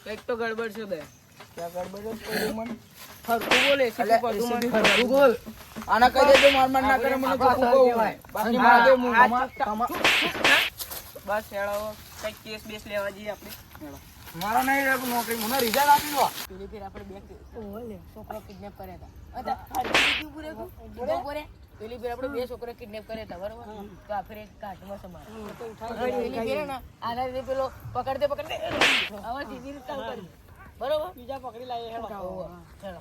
કઈક તો ગડબડ છે બે. ક્યાં ગડબડ છે પ્રદ્યુમન? ફરતું બોલે છે પ્રદ્યુમન. ફરતું બોલ. આના કહી દેજો માર ના કરે મને ચોખ્ખું કહું. બાકી માગે હું બસ હેળો કઈક કેસ બેસ લેવા જઈએ આપણે. મારા નહીં રે નોકરી મને રિઝલ્ટ આપી દો. પેલી ફેર આપણે બે છોકરો કિડનેપ કર્યા હતા. પેલી ફેર આપણે બે છોકરા કિડનેપ કર્યા હતા બરોબર. તો આ ફેર એક ઘાટમાં સમાર પેલી ફેર ને આના લીધે પેલો પકડતે હવે સીધી રીતે કરી બરોબર. બીજા પકડી લાવીએ હેડો. હેડો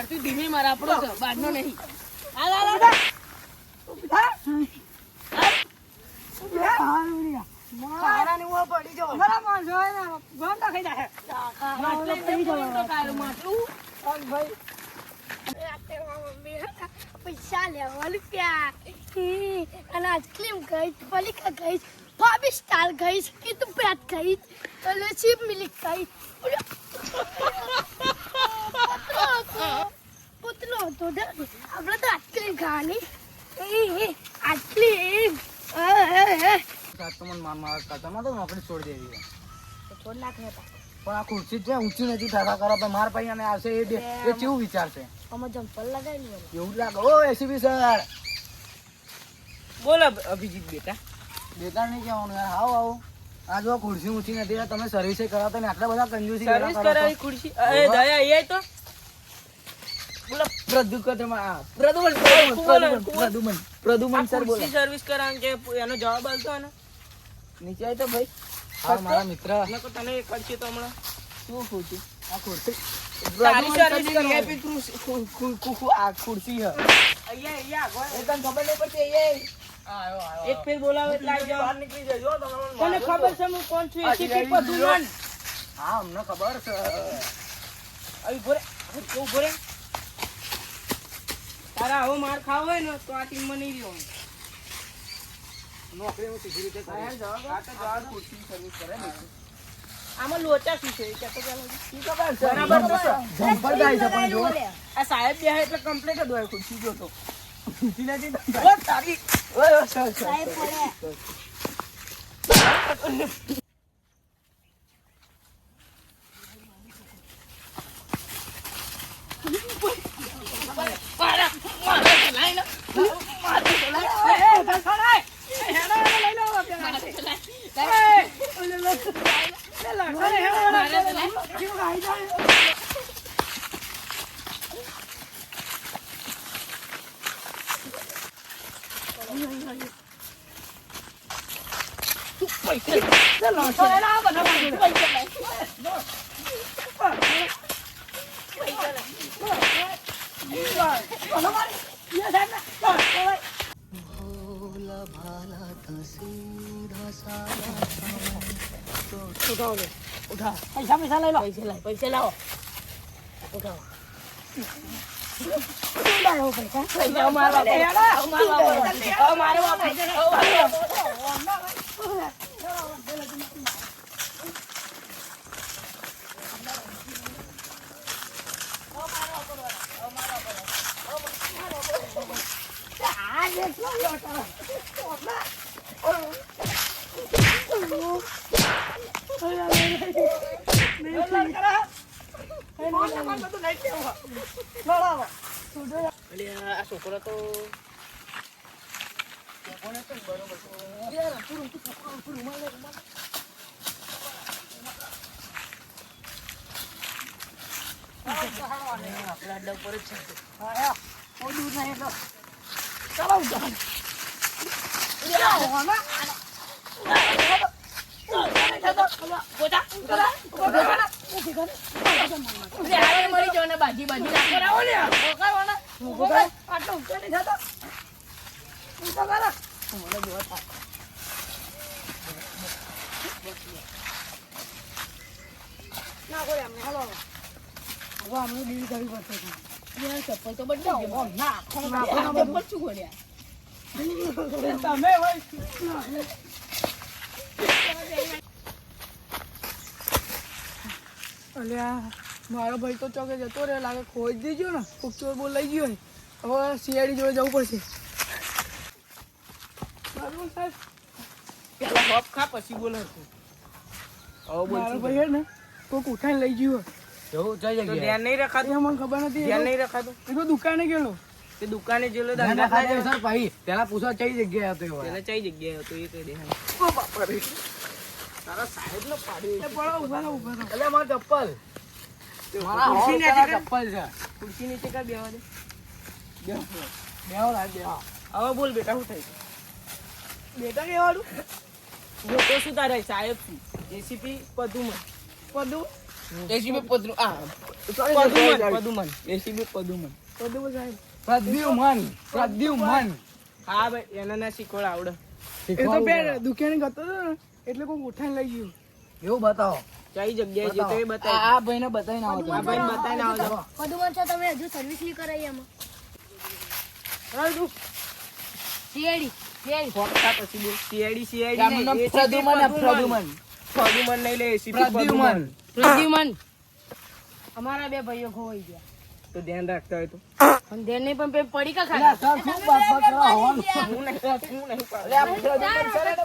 તું ધીમે માર આપણો છે બારનો નહીં. પૈસા લેવા રૂપિયા અને આઈસ્ક્રીમ ગઈ પલિકા ગઈ ફાઈવ સ્ટાર ગઈ કીધું પેટ ગઈ અને ચીપ મિલ્ક ગઈ પુતલો હતો આપણે તો આઈસ્ક્રીમ ખાવાની આઈસ્ક્રીમ મારા કાકામાં તો નોકરી છોડી દેવી છે. છોડ નાખે પણ આ ખુરશી છે ઊંચી નથી થતા કરો તો માર ભાઈ અને આવશે એ કેવું વિચારશે આમાં જમ્પર લગાવી એવું લાગે. ઓ એસીબી સર બોલ અભિજીત બેટા. બેકાર નહીં કહેવાનું યાર. આવો આવો. આ જો ખુરશી ઊંચી નથી તમે સર્વિસ કરાવતા ને આટલા બધા કંજૂસી સર્વિસ કરાવી ખુરશી. એ દયા એ તો બોલો પ્રદ્યુમન સર બોલો. સર્વિસ કરાવ કે એનો જવાબ આલતો ને નીચે આય તો ભાઈ. હા મારા મિત્ર નકો તને કરશે તો હમણાં શું ખુરશી આ ખુરશી તારી સર્વિસ VIP આ ખુરશી હે અહીંયા એ તને ખબર નહીં પડતી આયો એક ફેર બોલાવે એટલે આવી જાવ. બહાર નીકળી જજો તને ખબર છે હું કોણ છું? એસીપી પ્રદ્યુમન. હા અમને ખબર છે. આવી ભરે કેવું ભરે તારા આવો માર ખાવો હોય ને તો આ ટીમમાં નહીં રહ્યો. નોકરી હું સીધી રીતે કરીશ. આ તો જવાબ ખુરશી સર્વિસ કરે ને. આમાં લોચા શું છે એ કહેતો ચાલો. બરાબર જમ્પર જાય છે પણ જો આ સાહેબ બે એટલે કમ્પ્લીટ જ હોય ખુરશી જોતો. ખુરશી નથી ઓ તારી ઓય સર સાહેબ પડે પૈસા લઈ લો. પૈસા લાવો. ઉઠાવો. પૈસા મારવા આ છોકરો તો આપણા અડ્ડા ઉપર જ છે. બાજી બાજી ચપ્પલ તો બદલાવો. ચપ્પલ શું કર્યા તમે હોય અલ્યા મારો ભાઈ તો ચોકે જતો રહ્યો લાગે ખોઈ દેજો ને કોક ચોર બોલ લઈ ગયો હવે સીઆઈડી જોડે જવું પડશે બરાબર સાહેબ પેલા હોપ ખા પછી બોલ હરખું. હવે બોલ મારો શું ભાઈ હે ને કોક ઉઠાઈને લઈ ગયો જવું જઈ તો જગ્યાએ ધ્યાન નહીં રખાતું, એ મને ખબર નથી ધ્યાન નહીં રખાતું. એ તો દુકાને ગયેલો તે દુકાને જેલો ધ્યાન ધંધા રાખજો થાય સર ભાઈ પેલા પૂછો કઈ જગ્યાએ હતો એ પેલા વાળા. ચઈ જગ્યાએ હતો એ કહી દે. તારા સાહેબ નો પાડી એ પડો ઉભા રહો ઉભા રહો એટલે મારા ચપ્પલ મારા ખુરશી હોલ ને પેલા જગ્યાએ? ચપ્પલ છે ખુરશી નીચે કા બેવા દે. બેહો લાગ બેહો. હવે બોલ બેટા શું થાય? બેટા કેવાડું હું તો શું તારે સાહેબ છું એસીપી પદુમન. પદું એસીપી પદુમન એસીપી પદુમન. પદું સાહેબ પ્રદ્યુમન પ્રદ્યુમન હા ભાઈ એને ના શીખવાડ આવડે. એ તો બે દુકાને ગતો હતો ને એટલે કોક ઉઠાઈને લઈ ગયું એવું બતાવો કઈ જગ્યાએ જે તો એ બતાય. આ ભાઈને બતાવીને આવો આ ભાઈને બતાવીને આવજો. પદુમન છો તમે હજુ સર્વિસ નહીં કરાવી એમાં સીઆઈડી હોપ ખા પછી બોલ. CID આમનું નામ નહીં, પ્રદ્યુમન ACP પ્રદ્યુમન પદુમન નહીં લે એસીપી પ્રદ્યુમન પ્રદ્યુમન અમારા બે ભાઈઓ ખોવાઈ ગયા તો ધ્યાન રાખતા હોય તો. પણ ધ્યાન નહીં પણ પેલા પડી કા અલ્યા ખાધા સર શું બાત કરવા હોવાનું હું નહીં પાડું. અલ્યા પ્રદ્યુમન સર એને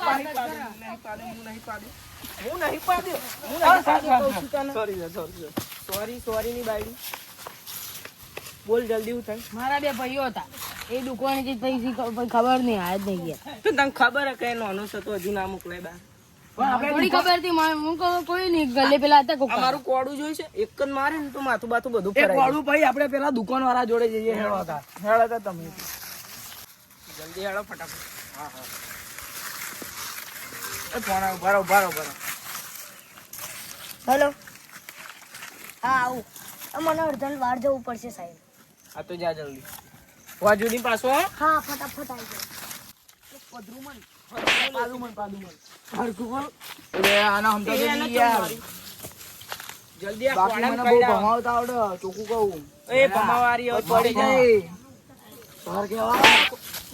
પાણી સોરી ની બાયડી બોલ જલ્દી હું થાય. મારા બે ભાઈઓ હતા એ દુકાને જે પૈસી ખબર નહીં આજ નહીં ગયા તો તને ખબર હે કે નાનો છે તો હજુ ના મોકલાય બા. થોડી ખબર હતી હું કહું કોઈ નહીં ગલે પેલા હતા કોક અમારું કોડું જોઈ છે એક જ મારે ને તો માથું બાથું બધું એ ફરાય કોળું ભાઈ આપણે પેલા દુકાન વાળા જોડે જઈએ હેડો હતા હેડો હતા તમે જલ્દી હેડો ફટાફટ. હા હા એ ફોન આવ ભરો ભરો ભરો. હેલો હા આવું મને અડધા વાર જવું પડશે સાહેબ આ તો જા જલ્દી વાજુની પાછો હો. હા ફટાફટ આવી જાઓ એટલે આના સમજો એ એને નહીં યાર મારી. જલ્દી આ બાકી કોડામાં મને બહુ કઈડા. ભમાવતા આવડે ચોખ્ખું કહું એ ભમાવારી હવે પડી જાય સર કેવા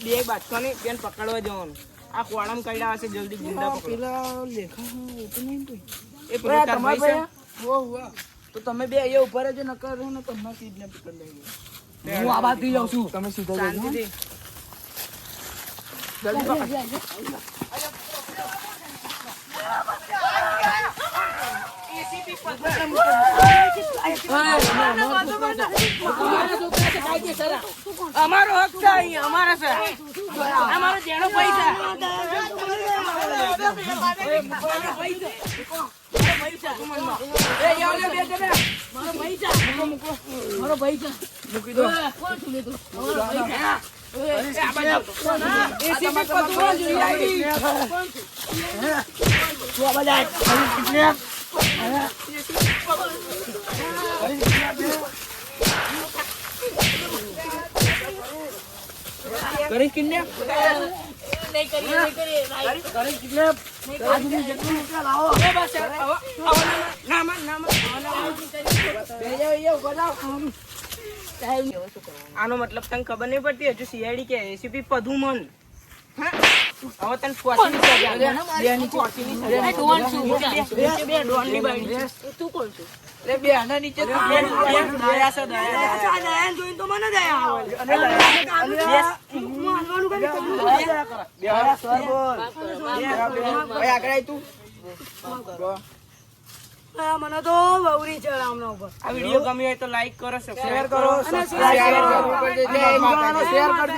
બે બાચકાની પેન પકડવા જવાનું. આ કોડામાં કઈડા હશે જલ્દી ગુંડા પકડો. પેલા લેખા હોતું નહીં કોઈ એ પેલો તાર ભાઈ છે? તો તમે બે અહીંયા ઉભા રહેજો નકર ને તમને કિડનેપ કરી લઈ ગયો હું આ બાજુ જાઉં છું તમે સીધા જજો શાંતિથી. જલ્દી પકડ. અમારો હક છે અહીંયા, અમારા છે. અમારો જેનો પૈસા કરી કિડનેપ આનો મતલબ તને ખબર નહીં પડતી હજુ સીઆઈડી કે એસીપી પદુમન. હા? હવે તને ફોસીની સજા. બેની ફોસીની સજા. નીચે બે ડોનની બાયડી. તું કોણ છું? બે આના નીચે તો બે દયા છે, દયા. જોઈને તો મને દયા આવે. અને સર બોલ. ભાઈ આગળ આય તું. મને તો બવરી છે રામના ઉપર આ વિડીયો ગમ્યો હોય તો લાઈક કરો, સબસ્ક્રાઇબ શેર કરો સબસ્ક્રાઇબ કરો શેર કરજો